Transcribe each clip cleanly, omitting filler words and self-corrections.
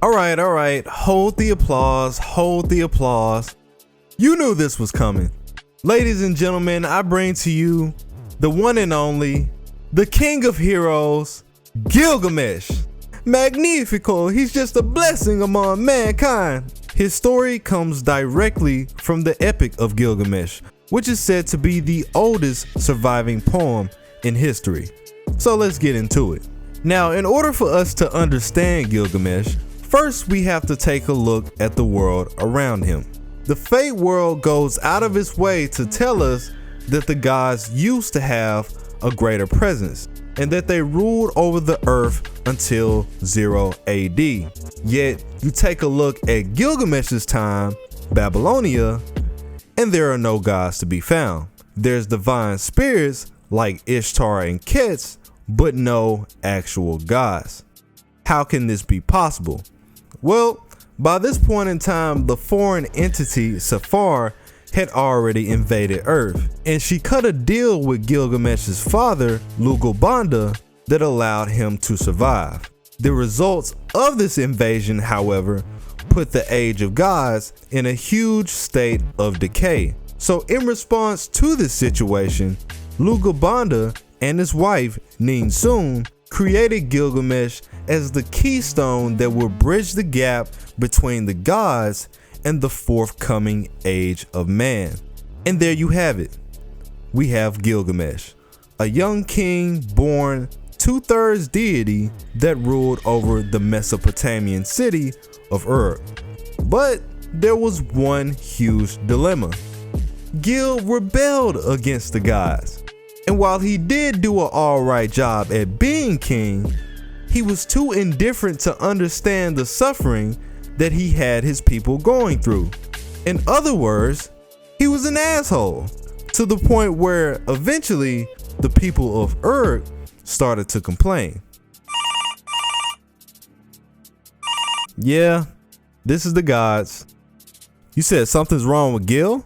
All right, hold the applause, hold the applause. You knew this was coming. Ladies and gentlemen, I bring to you the one and only, the king of heroes, Gilgamesh. Magnifico, he's just a blessing among mankind. His story comes directly from the Epic of Gilgamesh, which is said to be the oldest surviving poem in history. So let's get into it. Now, in order for us to understand Gilgamesh, first we have to take a look at the world around him. The Fate world goes out of its way to tell us that the gods used to have a greater presence and that they ruled over the earth until 0 AD. Yet, you take a look at Gilgamesh's time, Babylonia, and there are no gods to be found. There's divine spirits like Ishtar and Kets, but no actual gods. How can this be possible? Well, by this point in time, the foreign entity Safar had already invaded Earth, and she cut a deal with Gilgamesh's father, Lugalbanda, that allowed him to survive. The results of this invasion, however, put the Age of Gods in a huge state of decay. So in response to this situation, Lugalbanda and his wife, Ninsun, created Gilgamesh as the keystone that will bridge the gap between the gods and the forthcoming age of man. And there you have it. We have Gilgamesh, a young king born 2/3 deity that ruled over the Mesopotamian city of Ur. But there was one huge dilemma. Gil rebelled against the gods. And while he did do an alright job at being king, he was too indifferent to understand the suffering that he had his people going through. In other words, he was an asshole, to the point where eventually the people of Ur started to complain. Yeah, this is the gods. You said something's wrong with Gil?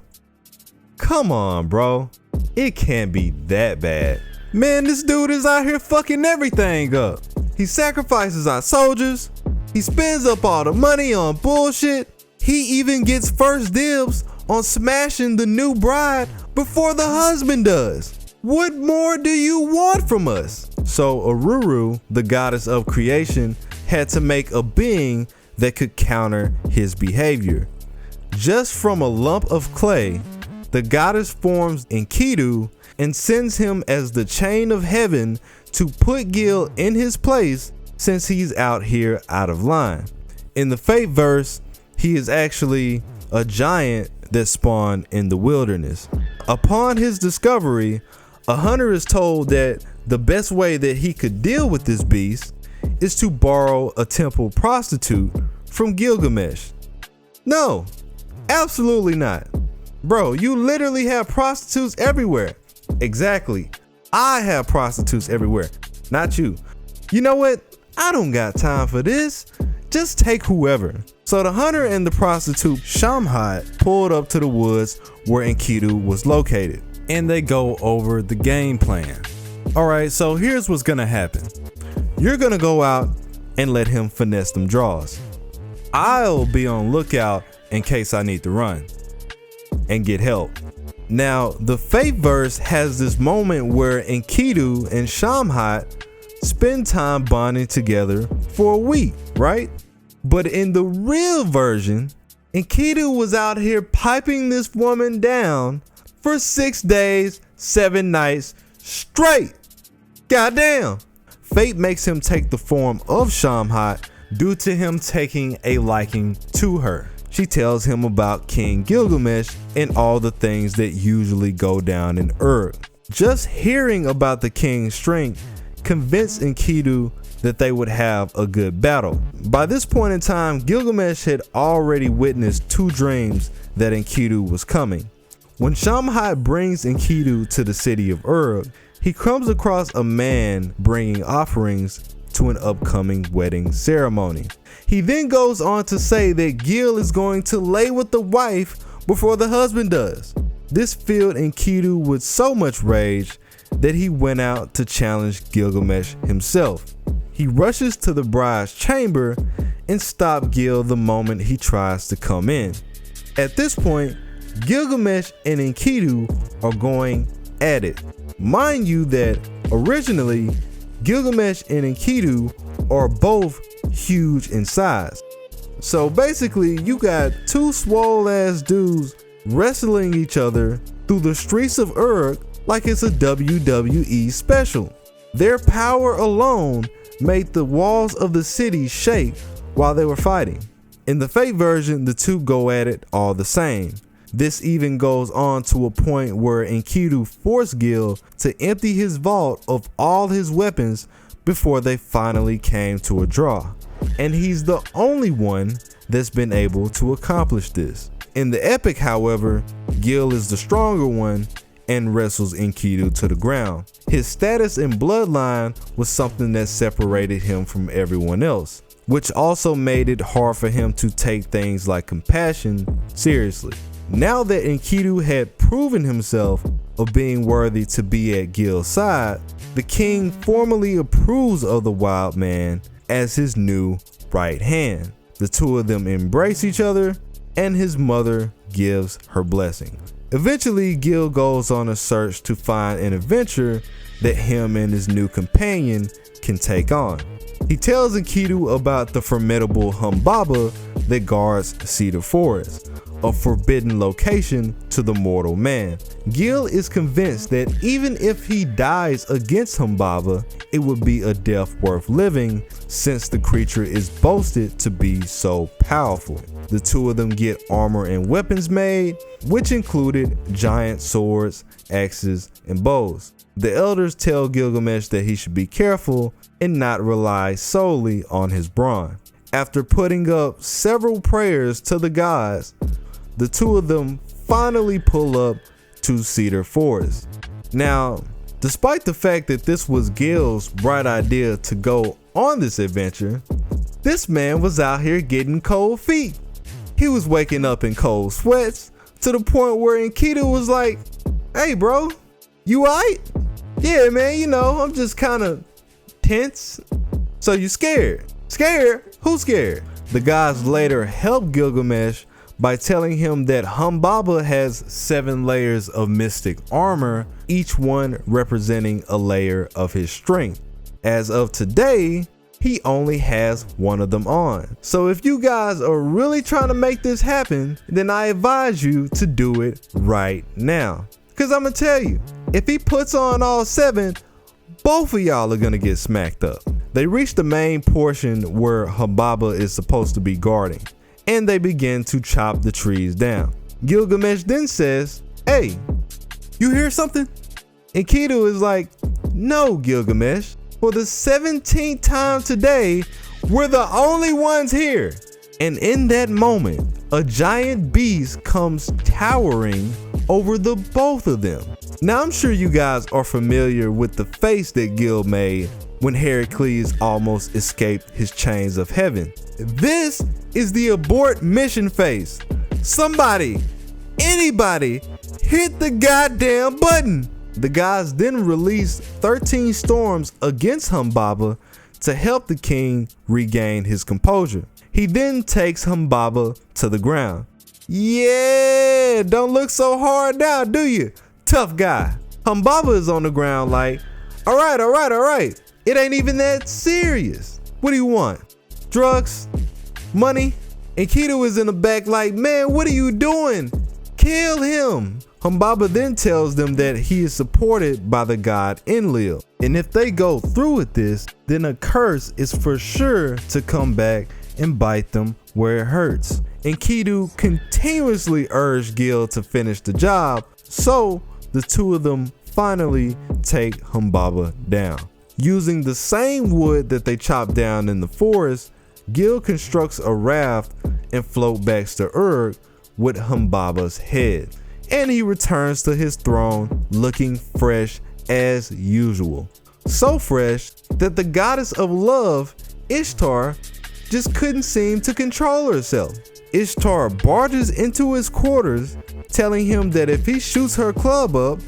Come on, bro. It can't be that bad. Man, this dude is out here fucking everything up. He sacrifices our soldiers. He spends up all the money on bullshit. He even gets first dibs on smashing the new bride before the husband does. What more do you want from us? So Aruru, the goddess of creation, had to make a being that could counter his behavior. Just from a lump of clay, the goddess forms Enkidu and sends him as the chain of heaven to put Gil in his place, since he's out here out of line. In the Fate verse, he is actually a giant that spawned in the wilderness. Upon his discovery, a hunter is told that the best way that he could deal with this beast is to borrow a temple prostitute from Gilgamesh. No, absolutely not. Bro, you literally have prostitutes everywhere. Exactly. I have prostitutes everywhere, not you. You know what? I don't got time for this. Just take whoever. So the hunter and the prostitute Shamhat pulled up to the woods where Enkidu was located, and they go over the game plan. Alright, so here's what's gonna happen. You're gonna go out and let him finesse them draws. I'll be on lookout in case I need to run and get help. Now, the Fate verse has this moment where Enkidu and Shamhat spend time bonding together for a week, right? But in the real version, Enkidu was out here piping this woman down for 6 days, 7 nights straight. Goddamn. Fate makes him take the form of Shamhat due to him taking a liking to her. She tells him about King Gilgamesh and all the things that usually go down in Ur. Just hearing about the king's strength convinced Enkidu that they would have a good battle. By this point in time, Gilgamesh had already witnessed 2 dreams that Enkidu was coming. When Shamhat brings Enkidu to the city of Ur, he comes across a man bringing offerings to an upcoming wedding ceremony. He then goes on to say that Gil is going to lay with the wife before the husband does. This filled Enkidu with so much rage that he went out to challenge Gilgamesh himself. He rushes to the bride's chamber and stop Gil the moment he tries to come in. At this point, Gilgamesh and Enkidu are going at it. Mind you that originally, Gilgamesh and Enkidu are both huge in size. So basically, you got two swole ass dudes wrestling each other through the streets of Uruk like it's a WWE special. Their power alone made the walls of the city shake while they were fighting. In the Fate version, the two go at it all the same. This even goes on to a point where Enkidu forced Gil to empty his vault of all his weapons before they finally came to a draw. And he's the only one that's been able to accomplish this. In the epic, however, Gil is the stronger one and wrestles Enkidu to the ground. His status and bloodline was something that separated him from everyone else, which also made it hard for him to take things like compassion seriously. Now that Enkidu had proven himself of being worthy to be at Gil's side, the king formally approves of the wild man as his new right hand. The two of them embrace each other, and his mother gives her blessing. Eventually, Gil goes on a search to find an adventure that him and his new companion can take on. He tells Enkidu about the formidable Humbaba that guards Cedar Forest, a forbidden location to the mortal man. Gil is convinced that even if he dies against Humbaba, it would be a death worth living since the creature is boasted to be so powerful. The two of them get armor and weapons made, which included giant swords, axes, and bows. The elders tell Gilgamesh that he should be careful and not rely solely on his brawn. After putting up several prayers to the gods, the two of them finally pull up to Cedar Forest. Now, despite the fact that this was Gil's bright idea to go on this adventure, this man was out here getting cold feet. He was waking up in cold sweats to the point where Enkidu was like, "Hey bro, you alright?" "Yeah man, you know, I'm just kind of tense." "So you scared?" "Scared? Who's scared?" The gods later help Gilgamesh by telling him that Humbaba has 7 layers of mystic armor, each one representing a layer of his strength. As of today, he only has one of them on. So if you guys are really trying to make this happen, then I advise you to do it right now. Cause I'm gonna tell you, if he puts on all 7, both of y'all are gonna get smacked up. They reach the main portion where Humbaba is supposed to be guarding, and they begin to chop the trees down. Gilgamesh then says, "Hey, you hear something?" Enkidu is like, "No, Gilgamesh. For the 17th time today, we're the only ones here." And in that moment, a giant beast comes towering over the both of them. Now I'm sure you guys are familiar with the face that Gil made when Heracles almost escaped his chains of heaven. This is the abort mission face. Somebody, anybody, hit the goddamn button. The gods then release 13 storms against Humbaba to help the king regain his composure. He then takes Humbaba to the ground. Yeah, don't look so hard now, do you? Tough guy. Humbaba is on the ground like, all right. It ain't even that serious. What do you want? Drugs? Money? Enkidu is in the back like, man, what are you doing? Kill him. Humbaba then tells them that he is supported by the god Enlil, and if they go through with this, then a curse is for sure to come back and bite them where it hurts. Enkidu continuously urged Gil to finish the job, so the two of them finally take Humbaba down. Using the same wood that they chopped down in the forest, Gil constructs a raft and float back to Uruk with Humbaba's head. And he returns to his throne looking fresh as usual. So fresh that the goddess of love, Ishtar, just couldn't seem to control herself. Ishtar barges into his quarters, telling him that if he shoots her club up,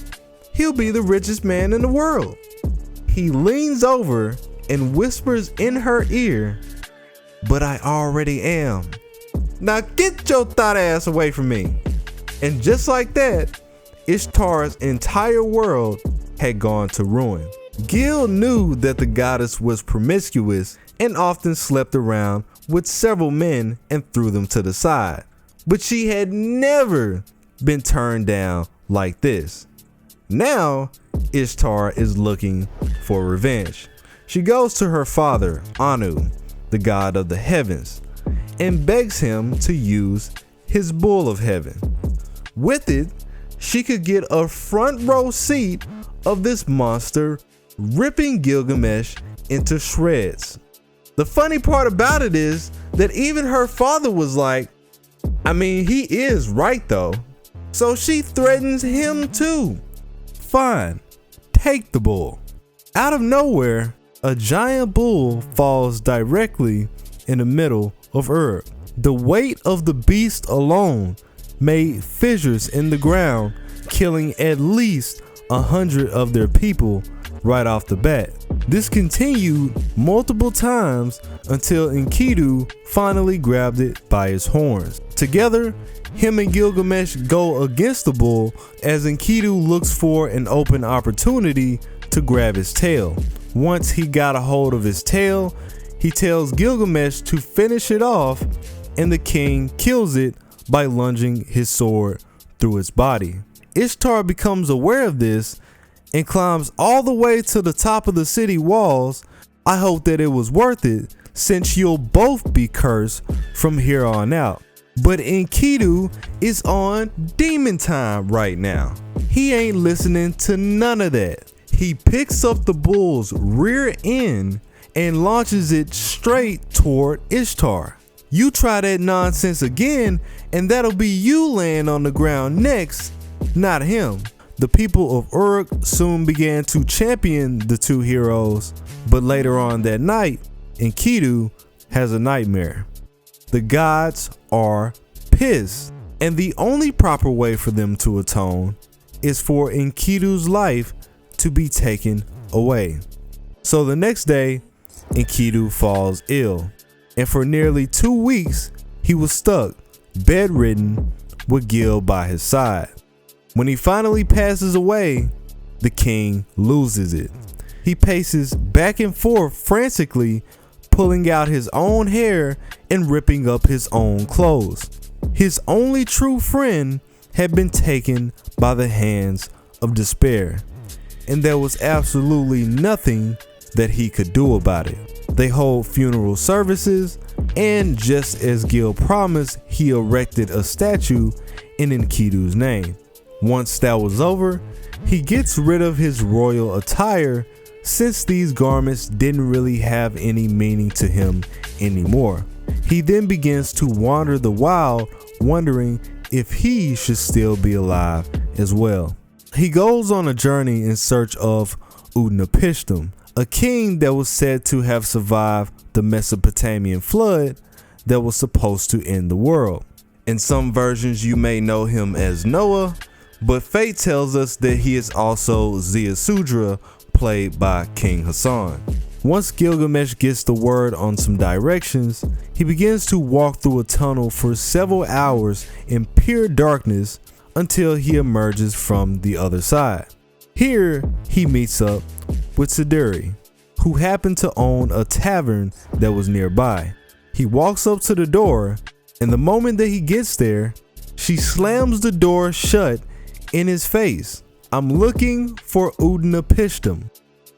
he'll be the richest man in the world. He leans over and whispers in her ear, but I already am. Now get your thought ass away from me. And just like that, Ishtar's entire world had gone to ruin. Gil knew that the goddess was promiscuous and often slept around with several men and threw them to the side. But she had never been turned down like this. Now, Ishtar is looking for revenge. She goes to her father, Anu, the god of the heavens, and begs him to use his bull of heaven. With it, she could get a front row seat of this monster ripping Gilgamesh into shreds. The funny part about it is that even her father was like, I mean, he is right though. So she threatens him too. Fine, take the bull. Out of nowhere, a giant bull falls directly in the middle of Uruk. The weight of the beast alone made fissures in the ground, killing at least 100 of their people right off the bat. This continued multiple times until Enkidu finally grabbed it by his horns. Together, him and Gilgamesh go against the bull as Enkidu looks for an open opportunity to grab his tail. Once he got a hold of his tail, he tells Gilgamesh to finish it off, and the king kills it by lunging his sword through its body. Ishtar becomes aware of this and climbs all the way to the top of the city walls. I hope that it was worth it, since you'll both be cursed from here on out. But Enkidu is on demon time right now. He ain't listening to none of that. He picks up the bull's rear end and launches it straight toward Ishtar. You try that nonsense again, and that'll be you laying on the ground next, not him. The people of Uruk soon began to champion the two heroes, but later on that night, Enkidu has a nightmare. The gods are pissed, and the only proper way for them to atone is for Enkidu's life to be taken away. So the next day, Enkidu falls ill, and for nearly 2 weeks, he was stuck, bedridden, with Gil by his side. When he finally passes away, the king loses it. He paces back and forth frantically, pulling out his own hair and ripping up his own clothes. His only true friend had been taken by the hands of despair, and there was absolutely nothing that he could do about it. They hold funeral services, and just as Gil promised, he erected a statue in Enkidu's name. Once that was over, he gets rid of his royal attire, since these garments didn't really have any meaning to him anymore. He then begins to wander the wild, wondering if he should still be alive as well. He goes on a journey in search of Utnapishtim, a king that was said to have survived the Mesopotamian flood that was supposed to end the world. In some versions, you may know him as Noah, but fate tells us that he is also Ziusudra, played by King Hassan. Once Gilgamesh gets the word on some directions, he begins to walk through a tunnel for several hours in pure darkness until he emerges from the other side. Here, he meets up with Cedar, who happened to own a tavern that was nearby. He walks up to the door, and the moment that he gets there, she slams the door shut in his face. I'm looking for Utnapishtim.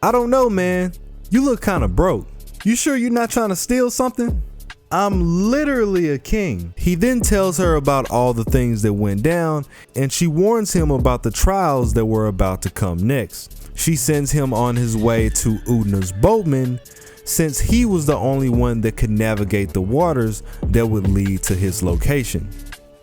I don't know, man. You look kind of broke. You sure you're not trying to steal something? I'm literally a king. He then tells her about all the things that went down, and she warns him about the trials that were about to come next. She sends him on his way to Utna's boatman, since he was the only one that could navigate the waters that would lead to his location.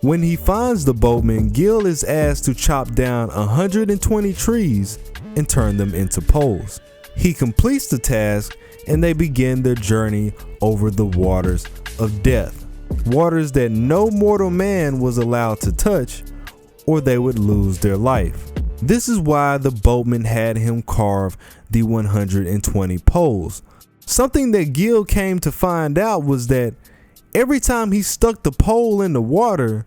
When he finds the boatman, Gil is asked to chop down 120 trees and turn them into poles. He completes the task, and they begin their journey over the waters of death, waters that no mortal man was allowed to touch, or they would lose their life. This is why the boatman had him carve the 120 poles, Something that Gil came to find out was that every time he stuck the pole in the waters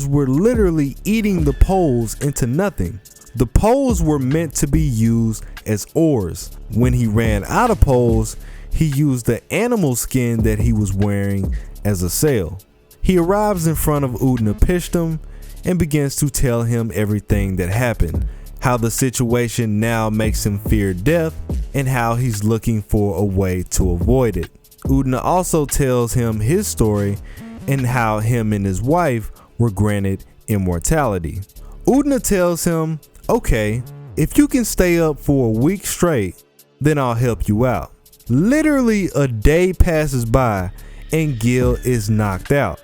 were literally eating the poles into nothing. The poles were meant to be used as oars. When he ran out of poles, he used the animal skin that he was wearing as a sail. He arrives in front of Utnapishtim and begins to tell him everything that happened, how the situation now makes him fear death, and how he's looking for a way to avoid it. Utna also tells him his story and how him and his wife were granted immortality. Utna tells him, okay, if you can stay up for a week straight, then I'll help you out. Literally a day passes by and Gil is knocked out.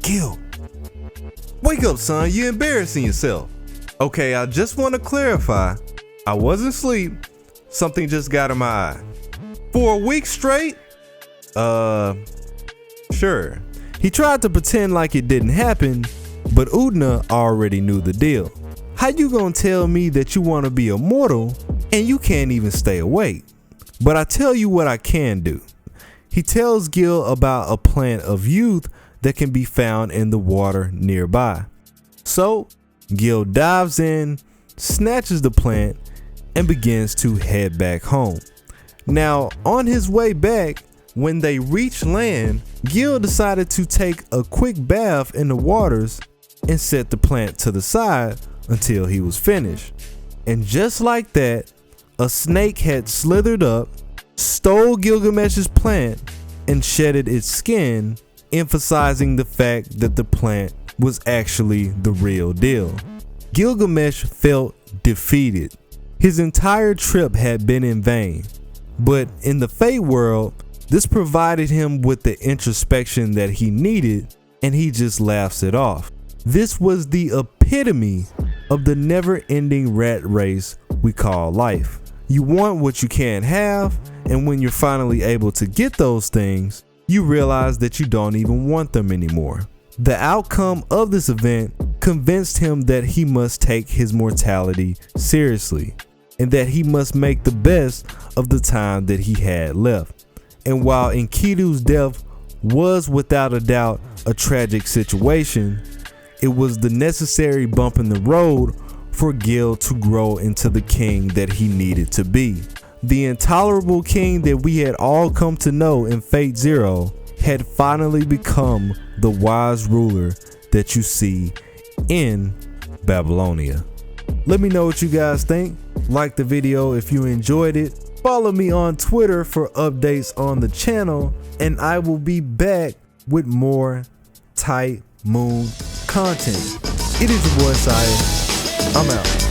Gil, wake up, son, you're embarrassing yourself. Okay, I just want to clarify, I wasn't asleep, something just got in my eye. For a week straight? Sure. He tried to pretend like it didn't happen, but Utna already knew the deal. How you gonna tell me that you want to be immortal and you can't even stay awake? But I tell you what I can do. He tells Gil about a plant of youth that can be found in the water nearby. So Gil dives in, snatches the plant, and begins to head back home. Now, on his way back, when they reach land, Gil decided to take a quick bath in the waters and set the plant to the side until he was finished. And just like that, a snake had slithered up, stole Gilgamesh's plant, and shedded its skin, emphasizing the fact that the plant was actually the real deal. Gilgamesh felt defeated. His entire trip had been in vain. But in the Fate world, this provided him with the introspection that he needed, and he just laughs it off. This was the epitome of the never-ending rat race we call life. You want what you can't have, and when you're finally able to get those things, you realize that you don't even want them anymore. The outcome of this event convinced him that he must take his mortality seriously, and that he must make the best of the time that he had left. And while Enkidu's death was without a doubt a tragic situation, it was the necessary bump in the road for Gil to grow into the king that he needed to be. The intolerable king that we had all come to know in Fate Zero had finally become the wise ruler that you see in Babylonia. Let me know what you guys think. Like the video if you enjoyed it. Follow me on Twitter for updates on the channel, and I will be back with more Tight Moon content. It is your boy Tsiah. I'm out.